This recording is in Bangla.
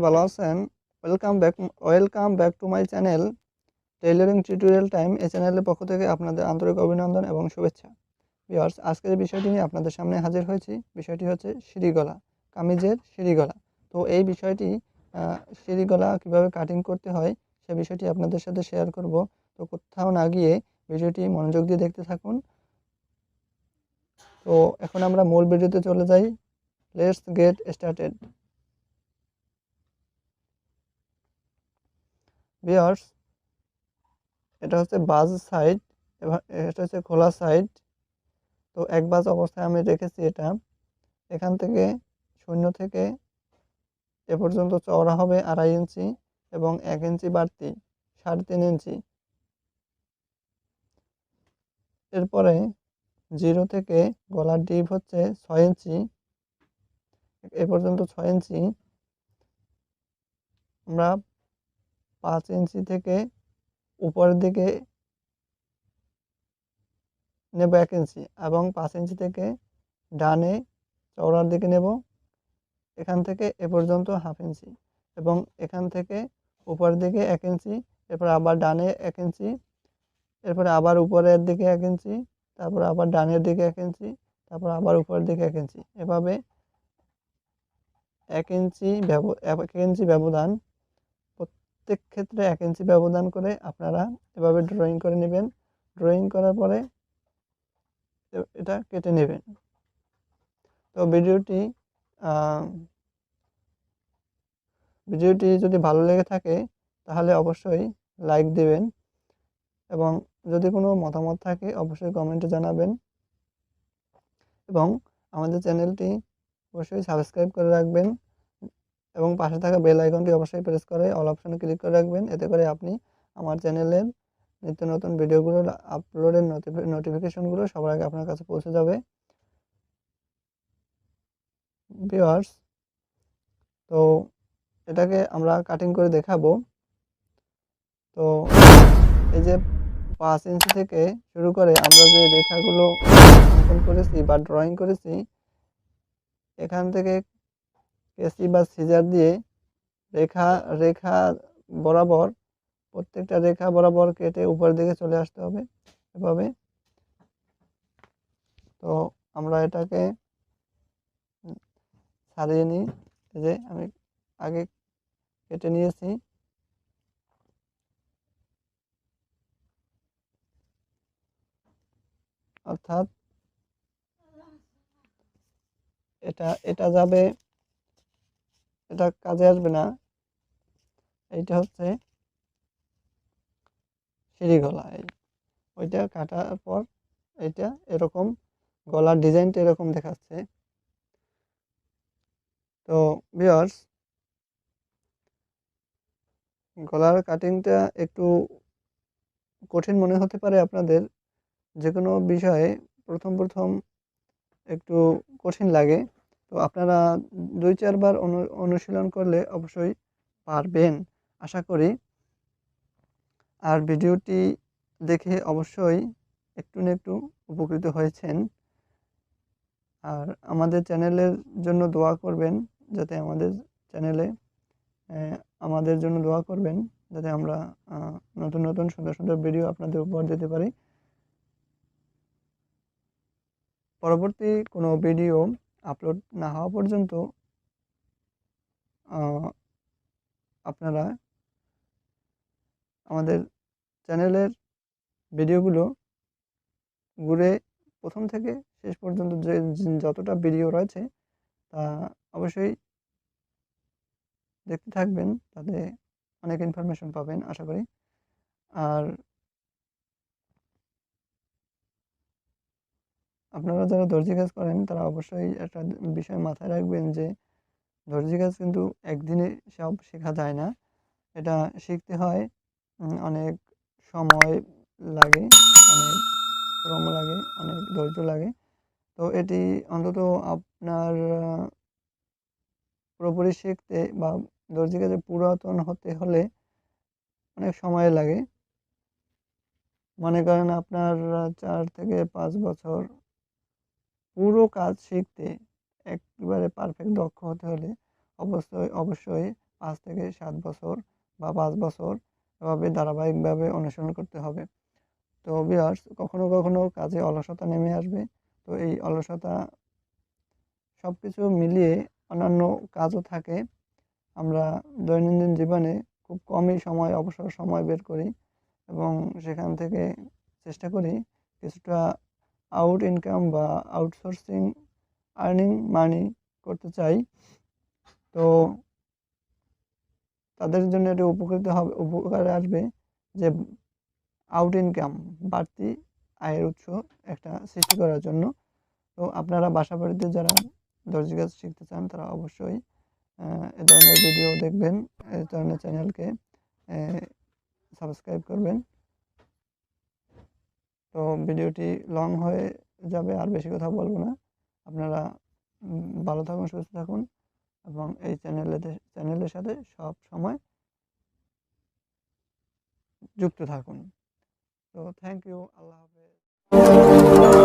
ভালো আছেন? Welcome back to my channel tailoring tutorial time. এই চ্যানেলের পক্ষ থেকে আপনাদের আন্তরিক অভিনন্দন এবং শুভেচ্ছা। ভিউয়ার্স, আজকের বিষয়টি নিয়ে আপনাদের সামনে হাজির হয়েছি। বিষয়টি হচ্ছে সিঁড়িগলা, কামিজের সিঁড়িগলা। তো এই বিষয়টি সিঁড়িগলা কীভাবে কাটিং করতে হয় সে বিষয়টি আপনাদের সাথে শেয়ার করব। তো কোথাও না গিয়ে ভিডিওটি মনোযোগ দিয়ে দেখতে থাকুন। তো এখন আমরা মূল ভিডিওতে চলে যাই। Let's get started. ভিউয়ার্স, এটা হচ্ছে বাজ সাইড, এবার এটা হচ্ছে খোলা সাইড। তো এক বাজ অবস্থায় আমি রেখেছি এটা। এখান থেকে শূন্য থেকে এ পর্যন্ত চওড়া হবে 2.5 ইঞ্চি এবং 1 ইঞ্চি বাড়তি 3.5 ইঞ্চি। এরপরে 0 থেকে গলার ডিপ হচ্ছে 6 ইঞ্চি, এ পর্যন্ত 6 ইঞ্চি। আমরা 5 ইঞ্চি থেকে উপরের দিকে নেব 1 ইঞ্চি এবং 5 ইঞ্চি থেকে ডানে চওড়ার দিকে নেব। এখান থেকে এ পর্যন্ত 1/2 ইঞ্চি এবং এখান থেকে উপরের দিকে 1 ইঞ্চি, এরপর আবার ডানে 1 ইঞ্চি, এরপরে আবার উপরের দিকে 1 ইঞ্চি, তারপর আবার ডানের দিকে 1 ইঞ্চি, তারপর আবার উপরের দিকে 1 ইঞ্চি। এভাবে 1 ইঞ্চি ব্যবধান, প্রত্যেক ক্ষেত্রে 1 ইঞ্চি ব্যবধান করে আপনারা এভাবে ড্রয়িং করে নেবেন। ড্রয়িং করার পরে এটা কেটে নেবেন। তো ভিডিওটি যদি ভালো লেগে থাকে তাহলে অবশ্যই লাইক দেবেন এবং যদি কোনো মতামত থাকে অবশ্যই কমেন্টে জানাবেন এবং আমাদের চ্যানেলটি অবশ্যই সাবস্ক্রাইব করে রাখবেন এবং পাশে থাকা বেল আইকনটি অবশ্যই প্রেস করে অল অপশনে ক্লিক করে রাখবেন। এতে করে আপনি আমার চ্যানেলের নিত্য নতুন ভিডিওগুলোর আপলোডের নোটিফিকেশনগুলো সবার আগে আপনার কাছে পৌঁছে যাবে। ভিউয়ার্স, তো এটাকে আমরা কাটিং করে দেখাবো। তো এই যে 5 ইঞ্চি থেকে শুরু করে আমরা যে রেখাগুলো অঙ্কন করেছি বা ড্রয়িং করেছি, এখান থেকে কেসি বা সিজার দিয়ে রেখা বরাবর, প্রত্যেকটা রেখা বরাবর কেটে উপরের দিকে চলে আসতে হবে এভাবে। তো আমরা এটাকে সারিয়ে নিই। যে আমি আগে কেটে নিয়েছি, অর্থাৎ এটা যাবে, এটা কাজে আসবে না। এইটা হচ্ছে সিঁড়ি গলা। ওইটা কাটার পর এইটা এরকম গলার ডিজাইনটা এরকম দেখাচ্ছে। তো ভিউয়ার্স, গলার কাটিংটা একটু কঠিন মনে হতে পারে আপনাদের। যে কোনো বিষয়ে প্রথম একটু কঠিন লাগে। তো আপনারা 2-4 বার অনুশীলন করলে অবশ্যই পারবেন আশা করি। আর ভিডিওটি দেখে অবশ্যই একটু না একটু উপকৃত হয়েছেন। আর আমাদের চ্যানেলের জন্য দোয়া করবেন, যাতে আমাদের জন্য দোয়া করবেন যাতে আমরা নতুন সুন্দর ভিডিও আপনাদের উপহার দিতে পারি। পরবর্তী কোনো ভিডিও আপলোড না হওয়া পর্যন্ত আপনারা আমাদের চ্যানেলের ভিডিওগুলো ঘুরে প্রথম থেকে শেষ পর্যন্ত যতটা ভিডিও রয়েছে তা অবশ্যই দেখতে থাকবেন, তাতে অনেক ইনফরমেশন পাবেন আশা করি। আর আপনারা যারা দর্জি কাজ করেন তারা অবশ্যই একটা বিষয় মাথায় রাখবেন যে দর্জি কাজ কিন্তু একদিনে সব শেখা যায় না। এটা শিখতে হয়, অনেক সময় লাগে, অনেক শ্রম লাগে, অনেক ধৈর্য লাগে। তো এটি অন্তত আপনার পুরোপুরি শিখতে বা দর্জি কাজে পুরাতন হতে হলে অনেক সময় লাগে। মনে করেন আপনার 4 থেকে 5 বছর পুরো কাজ শিখতে, একেবারে পারফেক্ট দক্ষ হতে হলে অবশ্যই 5 থেকে 7 বছর বা 5 বছর এভাবে ধারাবাহিকভাবে অনুসরণ করতে হবে। তো ভিউয়ার্স, কখনো কখনো কাজে অলসতা নেমে আসবে। তো এই অলসতা সবকিছু মিলিয়ে অন্যান্য কাজও থাকে। আমরা দৈনন্দিন জীবনে খুব কমই অবসর সময় বের করি এবং সেখান থেকে চেষ্টা করি কিছুটা আউট ইনকাম বা আউটসোর্সিং আর্নিং মানি করতে চাই। তো তাদের জন্য এটা উপকারে আসবে যে আউট ইনকাম, বাড়তি আয়ের উৎস একটা সৃষ্টি করার জন্য। তো আপনারা বাসাবাড়িতে যারা দর্জি কাজ শিখতে চান তারা অবশ্যই এ ধরনের ভিডিও দেখবেন, এ ধরনের চ্যানেলকে সাবস্ক্রাইব করবেন। তো ভিডিওটি লং হয়ে যাবে, আর বেশি কথা বলবো না। আপনারা ভালো থাকুন, সুস্থ থাকুন এবং এই চ্যানেলের সাথে সব সময় যুক্ত থাকুন। তো থ্যাংক ইউ, আল্লাহ হাফেজ।